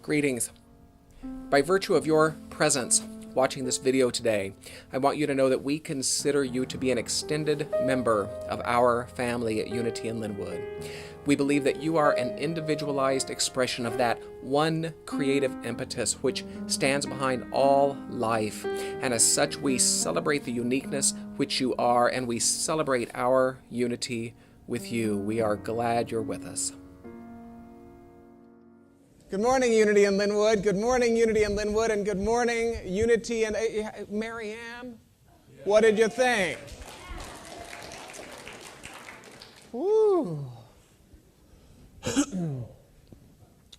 Greetings. By virtue of your presence watching this video today, I want you to know that we consider you to be an extended member of our family at Unity in Linwood. We believe that you are an individualized expression of that one creative impetus which stands behind all life, and as such we celebrate the uniqueness which you are, and we celebrate our unity with you. We are glad you're with us. Good morning, Unity in Linwood. Good morning, Unity in Linwood, and good morning, Unity and Mary Ann. What did you think? Woo!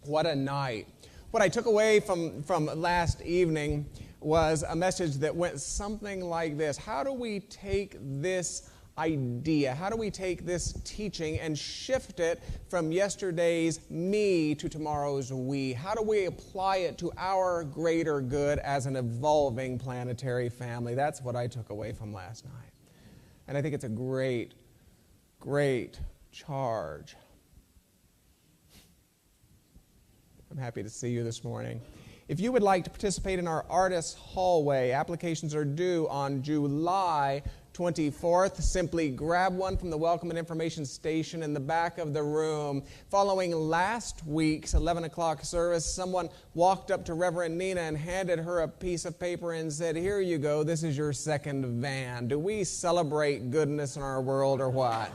What a night. What I took away from last evening was a message that went something like this. How do we take this idea? How do we take this teaching and shift it from yesterday's me to tomorrow's we? How do we apply it to our greater good as an evolving planetary family? That's what I took away from last night. And I think it's a great, great charge. I'm happy to see you this morning. If you would like to participate in our Artists Hallway, applications are due on July 24th. Simply grab one from the Welcome and Information Station in the back of the room. Following last week's 11 o'clock service, someone walked up to Reverend Nina and handed her a piece of paper and said, "Here you go, this is your second van." Do we celebrate goodness in our world or what?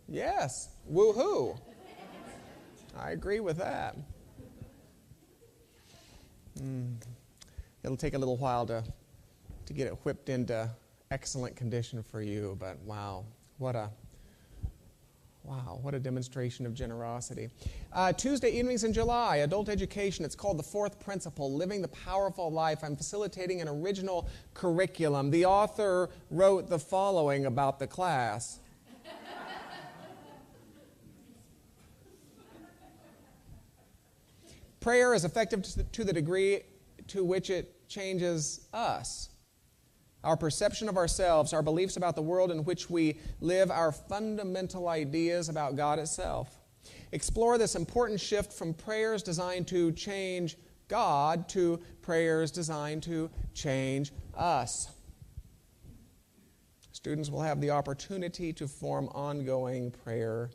Yes, woo-hoo. I agree with that. It'll take a little while to get it whipped into excellent condition for you, but wow, what a demonstration of generosity. Tuesday evenings in July, adult education. It's called The Fourth Principle, Living the Powerful Life. I'm facilitating an original curriculum. The author wrote the following about the class. Prayer is effective to the degree to which it changes us. Our perception of ourselves, our beliefs about the world in which we live, our fundamental ideas about God itself. Explore this important shift from prayers designed to change God to prayers designed to change us. Students will have the opportunity to form ongoing prayer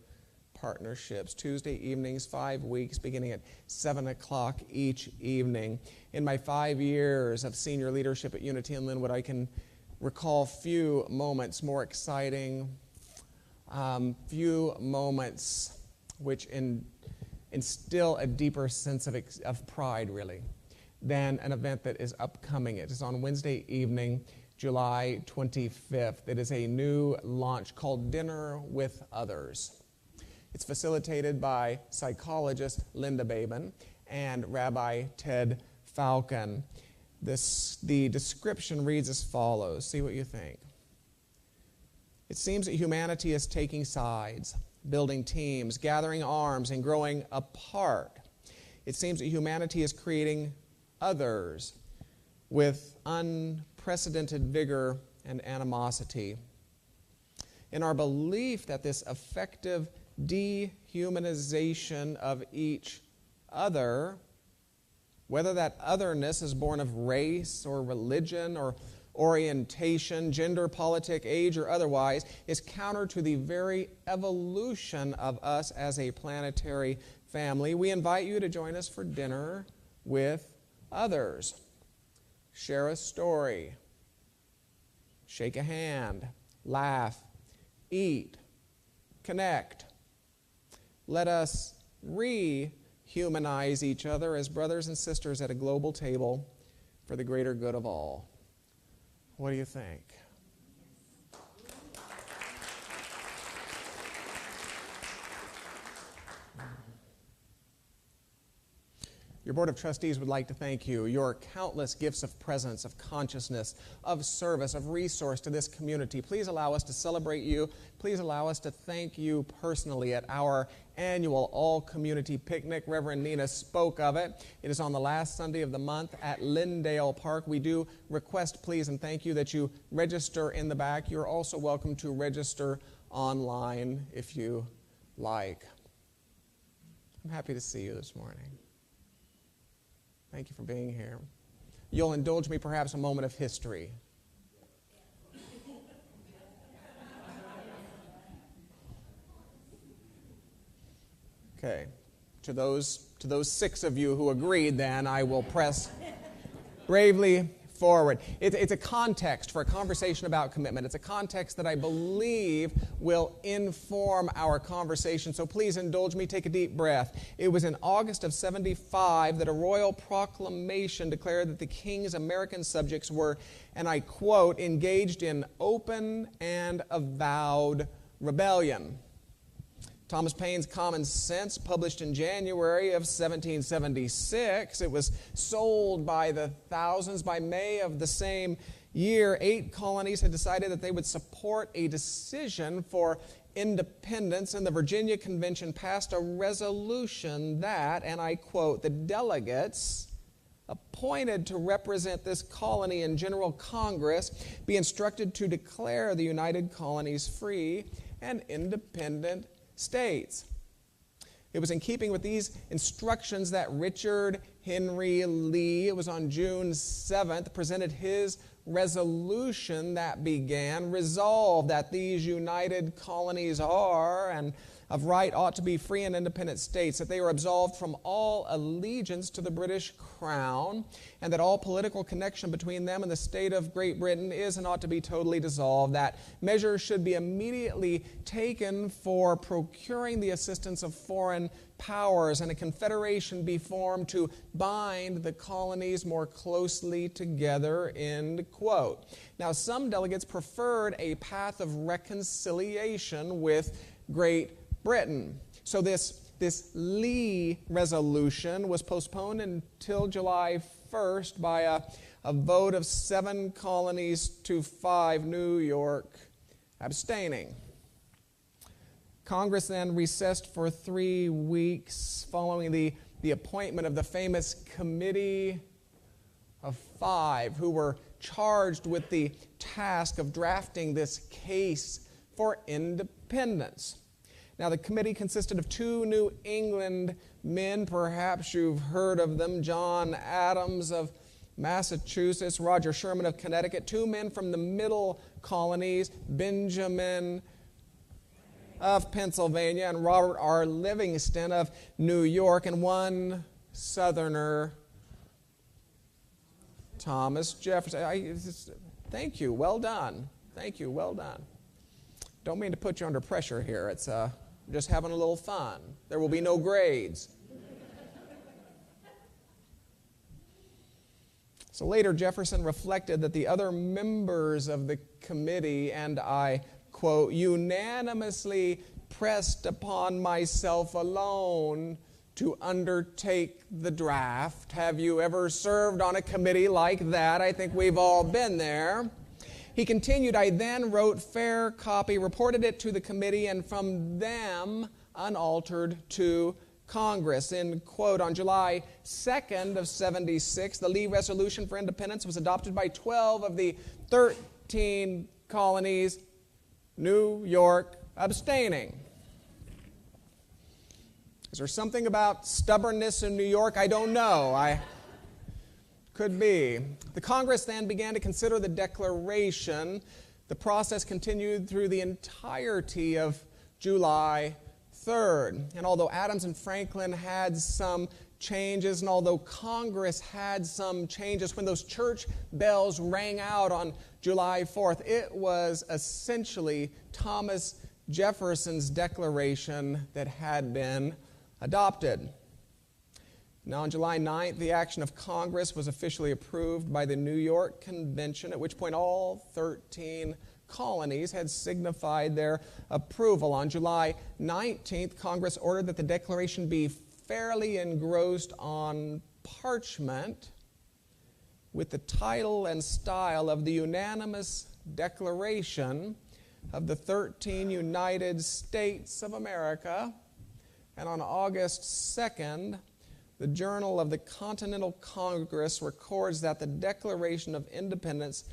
partnerships. Tuesday evenings, 5 weeks, beginning at 7 o'clock each evening. In my 5 years of senior leadership at Unity in Linwood, I can recall few moments more exciting, few moments which instill a deeper sense of pride, really, than an event that is upcoming. It is on Wednesday evening, July 25th. It is a new launch called Dinner with Others. It's facilitated by psychologist Linda Babin and Rabbi Ted Falcon. The description reads as follows. See what you think. It seems that humanity is taking sides, building teams, gathering arms, and growing apart. It seems that humanity is creating others with unprecedented vigor and animosity. In our belief that this effective dehumanization of each other, whether that otherness is born of race or religion or orientation, gender, politic, age, or otherwise, is counter to the very evolution of us as a planetary family. We invite you to join us for dinner with others. Share a story. Shake a hand. Laugh. Eat. Connect. Let us rehumanize each other as brothers and sisters at a global table for the greater good of all. What do you think? Your Board of Trustees would like to thank you. Your countless gifts of presence, of consciousness, of service, of resource to this community. Please allow us to celebrate you. Please allow us to thank you personally at our annual all-community picnic. Reverend Nina spoke of it. It is on the last Sunday of the month at Lindale Park. We do request, please, and thank you that you register in the back. You're also welcome to register online if you like. I'm happy to see you this morning. Thank you for being here. You'll indulge me perhaps a moment of history. Okay. To those 6 of you who agreed, then, I will press bravely forward. It's a context for a conversation about commitment. It's a context that I believe will inform our conversation. So please indulge me, take a deep breath. It was in August of 75 that a royal proclamation declared that the king's American subjects were, and I quote, engaged in open and avowed rebellion. Thomas Paine's Common Sense, published in January of 1776. It was sold by the thousands. By May of the same year, 8 colonies had decided that they would support a decision for independence, and the Virginia Convention passed a resolution that, and I quote, the delegates appointed to represent this colony in General Congress be instructed to declare the United Colonies free and independent states. It was in keeping with these instructions that Richard Henry Lee, it was on June 7th, presented his resolution that began, resolved that these united colonies are and of right ought to be free and independent states, that they are absolved from all allegiance to the British Crown, and that all political connection between them and the state of Great Britain is and ought to be totally dissolved, that measures should be immediately taken for procuring the assistance of foreign powers, and a confederation be formed to bind the colonies more closely together, end quote. Now, some delegates preferred a path of reconciliation with Great Britain. So this Lee resolution was postponed until July 1st by a vote of 7 colonies to 5, New York abstaining. Congress then recessed for 3 weeks following the appointment of the famous Committee of 5, who were charged with the task of drafting this case for independence. Now, the committee consisted of 2 New England men. Perhaps you've heard of them. John Adams of Massachusetts, Roger Sherman of Connecticut. 2 men from the middle colonies, Benjamin of Pennsylvania and Robert R. Livingston of New York, and 1 Southerner, Thomas Jefferson. Thank you. Well done. Thank you. Well done. Don't mean to put you under pressure here. It's just having a little fun. There will be no grades. So later, Jefferson reflected that the other members of the committee, and I quote, unanimously pressed upon myself alone to undertake the draft. Have you ever served on a committee like that? I think we've all been there. He continued, I then wrote fair copy, reported it to the committee, and from them unaltered to Congress. In quote, on July 2nd of 76, the Lee Resolution for Independence was adopted by 12 of the 13 colonies, New York abstaining. Is there something about stubbornness in New York? I don't know. Could be. The Congress then began to consider the Declaration. The process continued through the entirety of July 3rd. And although Adams and Franklin had some changes, and although Congress had some changes, when those church bells rang out on July 4th, it was essentially Thomas Jefferson's declaration that had been adopted. Now, on July 9th, the action of Congress was officially approved by the New York Convention, at which point all 13 colonies had signified their approval. On July 19th, Congress ordered that the Declaration be fairly engrossed on parchment with the title and style of the unanimous Declaration of the 13 United States of America. And on August 2nd, the Journal of the Continental Congress records that the Declaration of Independence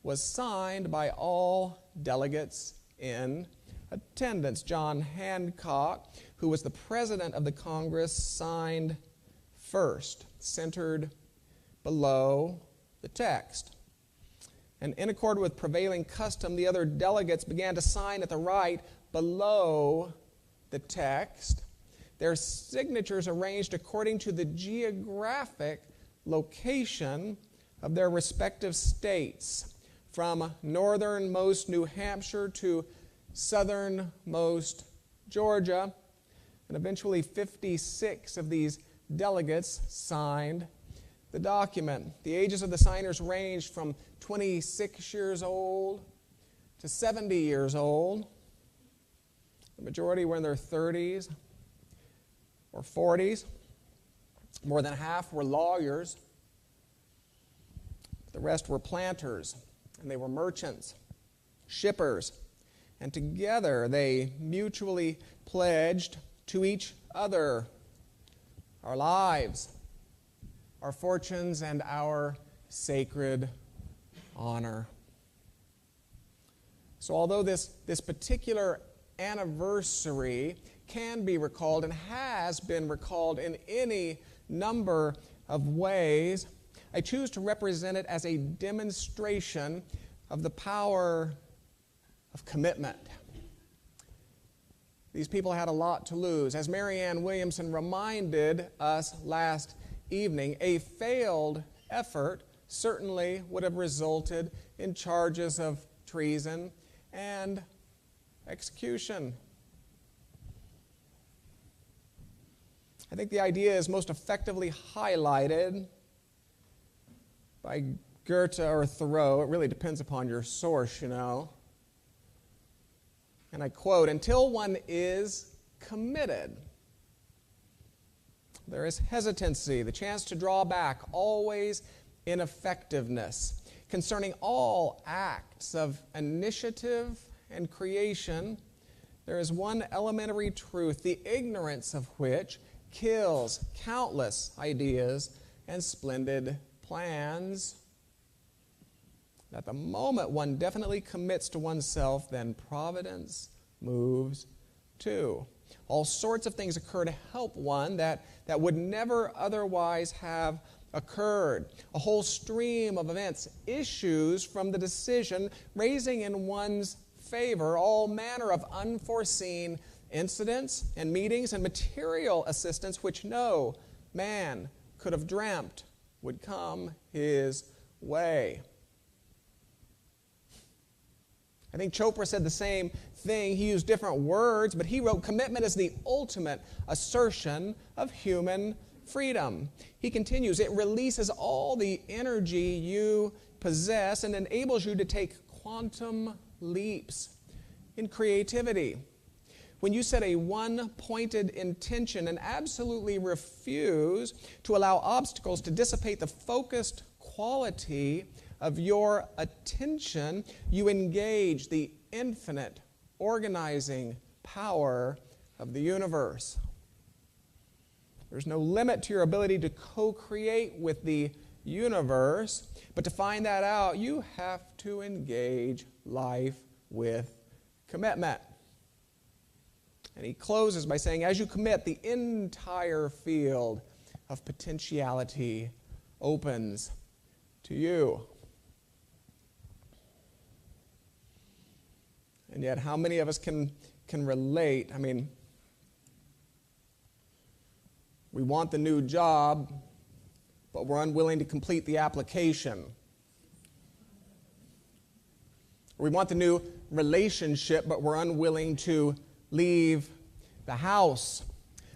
was signed by all delegates in attendance. John Hancock, who was the president of the Congress, signed first, centered below the text. And in accord with prevailing custom, the other delegates began to sign at the right below the text, their signatures arranged according to the geographic location of their respective states, from northernmost New Hampshire to southernmost Georgia, and eventually 56 of these delegates signed the document. The ages of the signers ranged from 26 years old to 70 years old. The majority were in their 30s or 40s. More than half were lawyers. The rest were planters, and they were merchants, shippers, and together they mutually pledged to each other our lives, our fortunes, and our sacred honor. So although this particular anniversary can be recalled and has been recalled in any number of ways, I choose to represent it as a demonstration of the power of commitment. These people had a lot to lose. As Marianne Williamson reminded us last evening, a failed effort certainly would have resulted in charges of treason and execution. I think the idea is most effectively highlighted by Goethe or Thoreau. It really depends upon your source, you know. And I quote, "Until one is committed, there is hesitancy, the chance to draw back, always ineffectiveness. Concerning all acts of initiative and creation, there is one elementary truth, the ignorance of which kills countless ideas and splendid plans. At the moment one definitely commits to oneself, then providence moves too. All sorts of things occur to help one that would never otherwise have occurred. A whole stream of events issues from the decision, raising in one's favor all manner of unforeseen incidents and meetings and material assistance which no man could have dreamt would come his way." I think Chopra said the same thing. He used different words, but he wrote, "Commitment is the ultimate assertion of human freedom." He continues, "It releases all the energy you possess and enables you to take quantum leaps in creativity. When you set a one-pointed intention and absolutely refuse to allow obstacles to dissipate the focused quality of your attention, you engage the infinite organizing power of the universe. There's no limit to your ability to co-create with the universe, but to find that out, you have to engage life with commitment." And he closes by saying, "As you commit, the entire field of potentiality opens to you." And yet, how many of us can relate? I mean, we want the new job, but we're unwilling to complete the application. We want the new relationship, but we're unwilling to leave the house.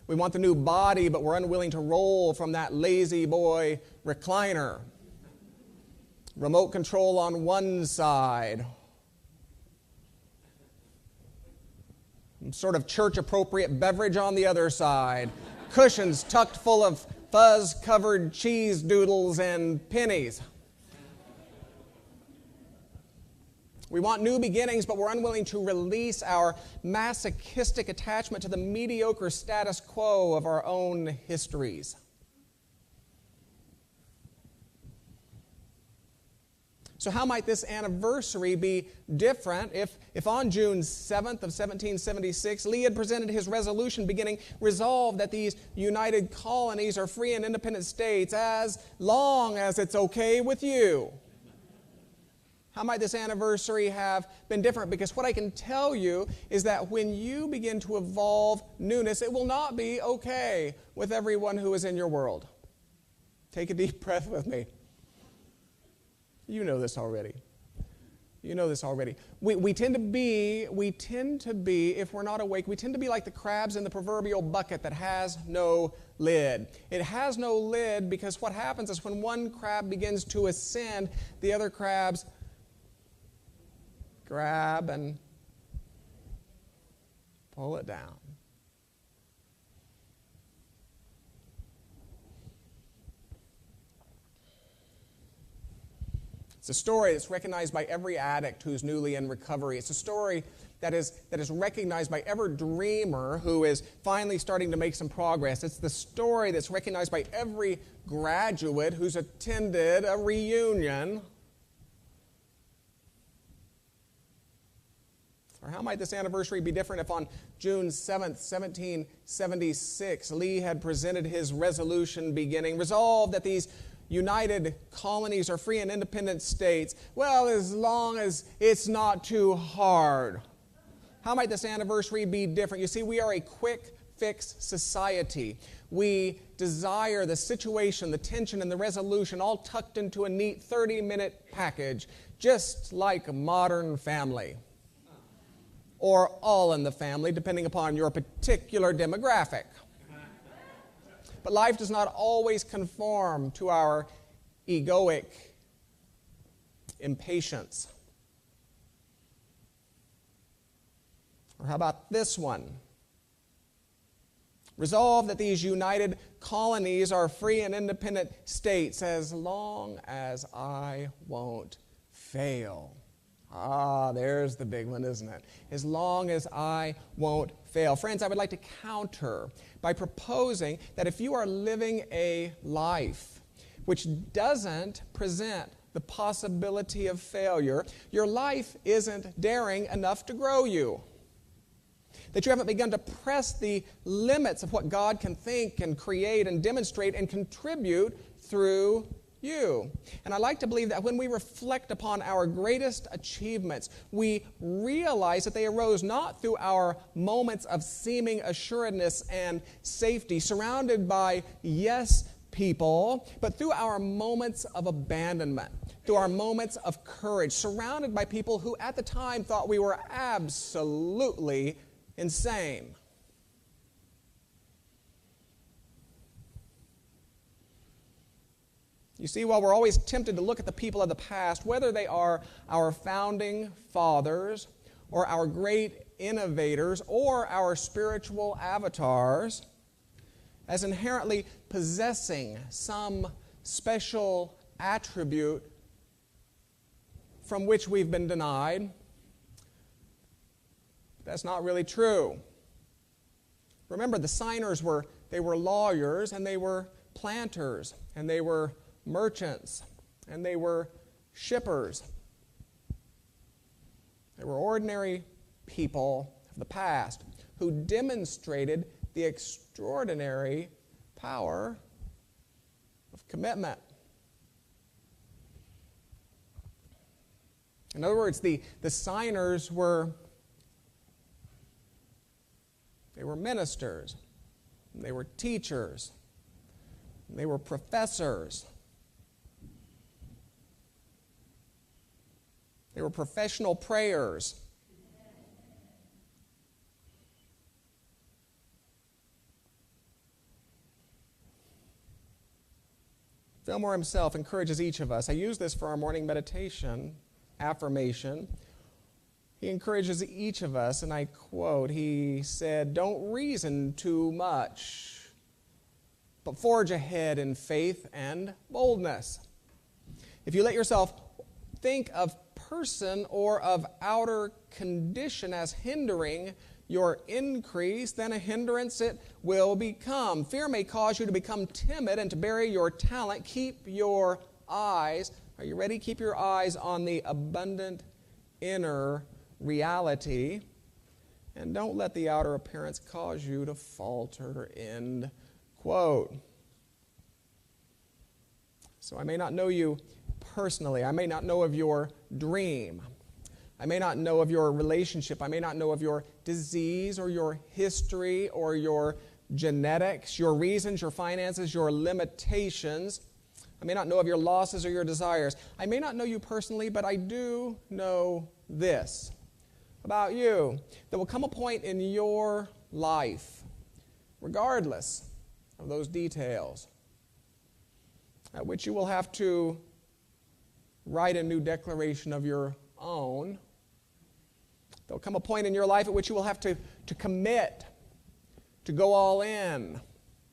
We want the new body, but we're unwilling to roll from that lazy boy recliner. Remote control on one side. Some sort of church-appropriate beverage on the other side. Cushions tucked full of fuzz-covered cheese doodles and pennies. We want new beginnings, but we're unwilling to release our masochistic attachment to the mediocre status quo of our own histories. So how might this anniversary be different if on June 7th of 1776, Lee had presented his resolution beginning, resolved that these united colonies are free and independent states as long as it's okay with you? How might this anniversary have been different? Because what I can tell you is that when you begin to evolve newness, it will not be okay with everyone who is in your world. Take a deep breath with me. You know this already. You know this already. We tend to be, if we're not awake, we tend to be like the crabs in the proverbial bucket that has no lid. It has no lid because what happens is when one crab begins to ascend, the other crabs grab and pull it down. It's a story that's recognized by every addict who's newly in recovery. It's a story that is recognized by every dreamer who is finally starting to make some progress. It's the story that's recognized by every graduate who's attended a reunion. Or how might this anniversary be different if on June 7th, 1776, Lee had presented his resolution beginning, resolved that these united colonies are free and independent states, well, as long as it's not too hard. How might this anniversary be different? You see, we are a quick fix society. We desire the situation, the tension, and the resolution all tucked into a neat 30-minute package, just like a modern family. Or all in the family, depending upon your particular demographic. But life does not always conform to our egoic impatience. Or how about this one? Resolve that these united colonies are free and independent states as long as I won't fail. There's the big one, isn't it? As long as I won't fail. Friends, I would like to counter by proposing that if you are living a life which doesn't present the possibility of failure, your life isn't daring enough to grow you. That you haven't begun to press the limits of what God can think and create and demonstrate and contribute through you. And I like to believe that when we reflect upon our greatest achievements, we realize that they arose not through our moments of seeming assuredness and safety, surrounded by yes people, but through our moments of abandonment, through our moments of courage, surrounded by people who at the time thought we were absolutely insane. You see, while we're always tempted to look at the people of the past, whether they are our founding fathers or our great innovators or our spiritual avatars, as inherently possessing some special attribute from which we've been denied, that's not really true. Remember, the signers were lawyers, and they were planters, and they were merchants, and they were shippers. They were ordinary people of the past who demonstrated the extraordinary power of commitment. In other words, the signers were ministers, they were teachers, they were professors. They were professional prayers. Fillmore himself encourages each of us. I use this for our morning meditation, affirmation. He encourages each of us, and I quote, he said, "Don't reason too much. but forge ahead in faith and boldness. If you let yourself think of person or of outer condition as hindering your increase, then a hindrance it will become. Fear may cause you to become timid and to bury your talent. Keep your eyes, are you ready? Keep your eyes on the abundant inner reality, and don't let the outer appearance cause you to falter. End quote. So I may not know you personally. I may not know of your dream. I may not know of your relationship. I may not know of your disease or your history or your genetics, your reasons, your finances, your limitations. I may not know of your losses or your desires. I may not know you personally, but I do know this about you. There will come a point in your life, regardless of those details, at which you will have to write a new declaration of your own. There'll come a point in your life at which you will have to commit, to go all in,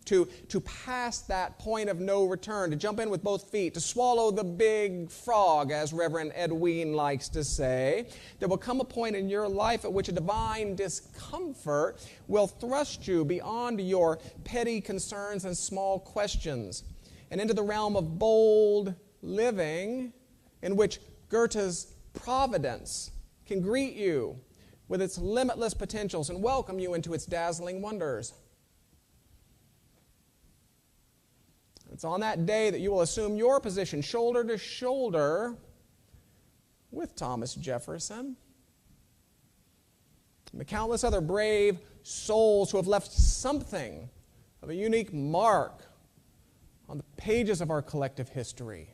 to pass that point of no return, to jump in with both feet, to swallow the big frog, as Reverend Ed Wein likes to say. There will come a point in your life at which a divine discomfort will thrust you beyond your petty concerns and small questions and into the realm of bold living, in which Goethe's Providence can greet you with its limitless potentials and welcome you into its dazzling wonders. It's on that day that you will assume your position shoulder to shoulder with Thomas Jefferson and the countless other brave souls who have left something of a unique mark on the pages of our collective history.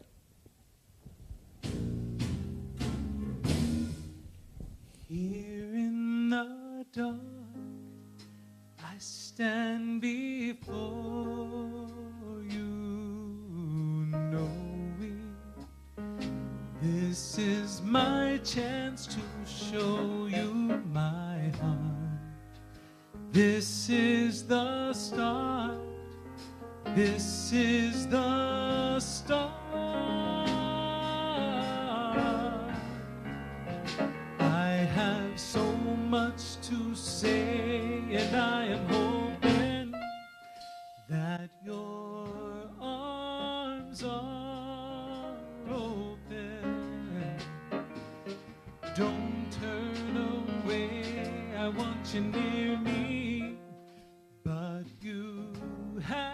Here in the dark, I stand before you, knowing this is my chance to show you my heart. This is the start. This is the start. I have so much to say, and I am hoping that your arms are open. Don't turn away, I want you near me, but you have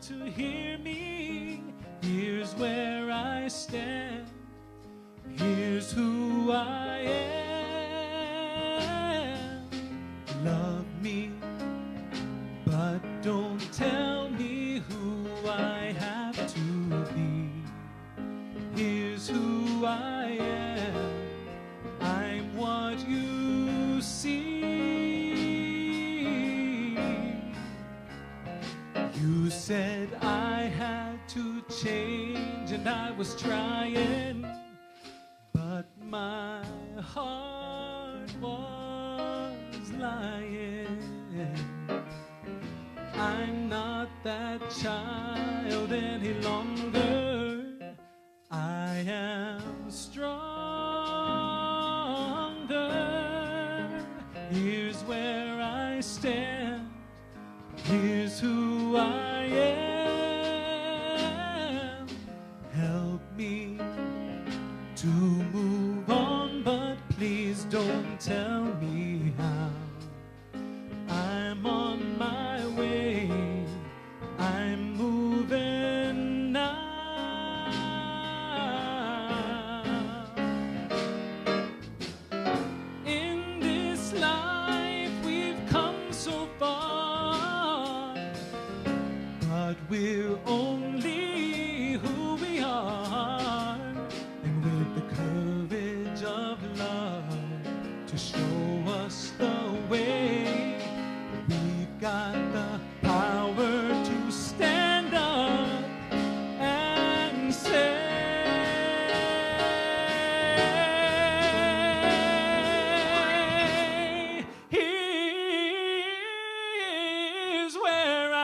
to hear me. Here's where I stand. Here's who I am. Love me, but don't tell me who I have to be. Here's who I am. I'm what you see. You said I had to change, and I was trying. But my heart was lying. I'm not that child any longer. I am stronger. Here's where I stand. Here's who I am. Help me to move on, but please don't tell me how. I'm on my way. I'm moving now. In this life we've come so far, but we're only who we are. And with the courage of love to show us the way, we've got the power to stand up and say, here's where I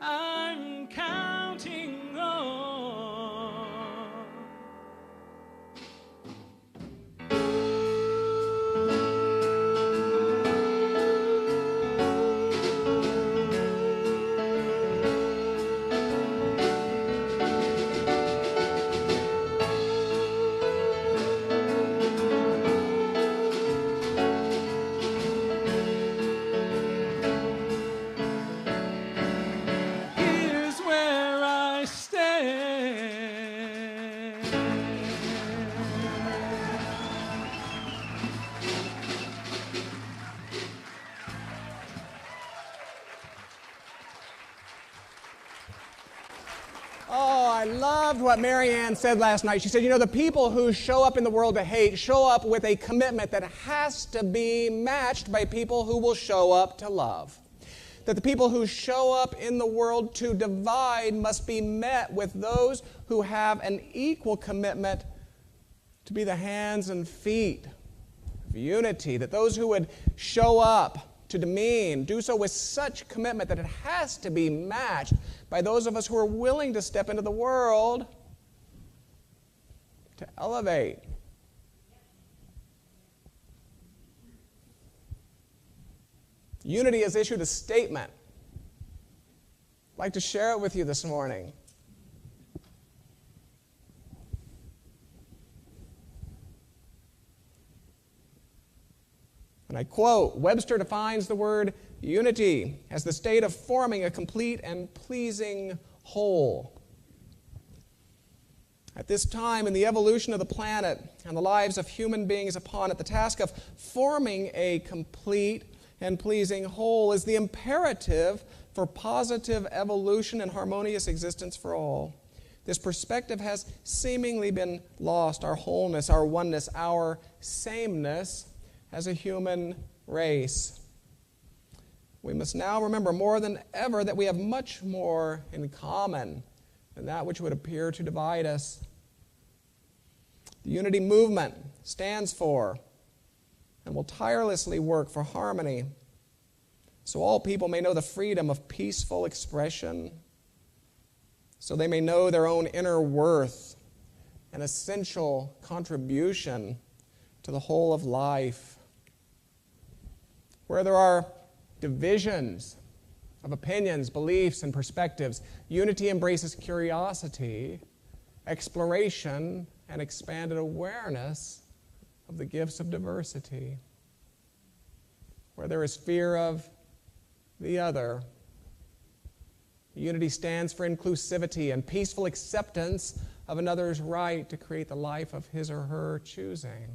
I'm counting on. Here's where I stand. Oh, I loved what Marianne said last night. She said, the people who show up in the world to hate show up with a commitment that has to be matched by people who will show up to love. That the people who show up in the world to divide must be met with those who have an equal commitment to be the hands and feet of unity. That those who would show up to demean do so with such commitment that it has to be matched by those of us who are willing to step into the world to elevate. Unity has issued a statement. I'd like to share it with you this morning. And I quote, Webster defines the word unity as the state of forming a complete and pleasing whole. At this time in the evolution of the planet and the lives of human beings upon it, the task of forming a complete and pleasing whole is the imperative for positive evolution and harmonious existence for all. This perspective has seemingly been lost, our wholeness, our oneness, our sameness as a human race. We must now remember more than ever that we have much more in common than that which would appear to divide us. The unity movement stands for and will tirelessly work for harmony, so all people may know the freedom of peaceful expression, so they may know their own inner worth, an essential contribution to the whole of life. Where there are divisions of opinions, beliefs, and perspectives, unity embraces curiosity, exploration, and expanded awareness of the gifts of diversity. Where there is fear of the other, unity stands for inclusivity and peaceful acceptance of another's right to create the life of his or her choosing.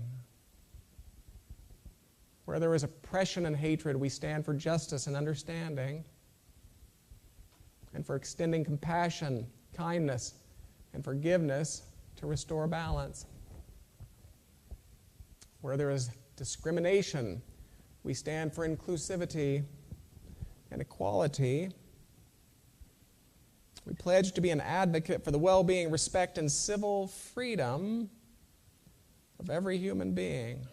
Where there is oppression and hatred, we stand for justice and understanding, and for extending compassion, kindness, and forgiveness to restore balance. Where there is discrimination, we stand for inclusivity and equality. We pledge to be an advocate for the well-being, respect, and civil freedom of every human being.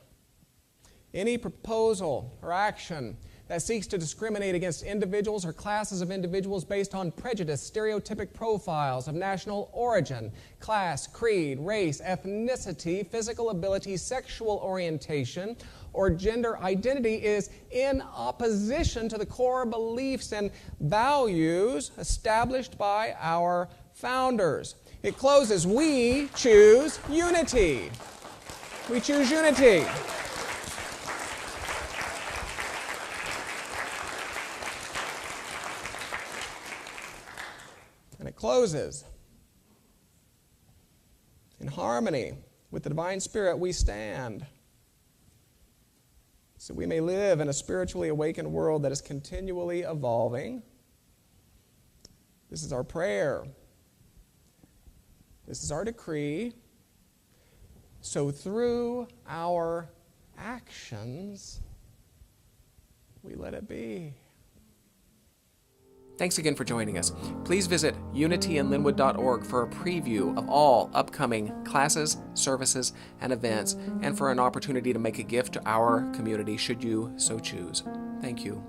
Any proposal or action that seeks to discriminate against individuals or classes of individuals based on prejudice, stereotypic profiles of national origin, class, creed, race, ethnicity, physical ability, sexual orientation, or gender identity is in opposition to the core beliefs and values established by our founders. It closes, we choose unity. We choose unity. And it closes. In harmony with the divine spirit, we stand, so we may live in a spiritually awakened world that is continually evolving. This is our prayer. This is our decree. So through our actions, we let it be. Thanks again for joining us. Please visit unityinlinwood.org for a preview of all upcoming classes, services, and events, and for an opportunity to make a gift to our community should you so choose. Thank you.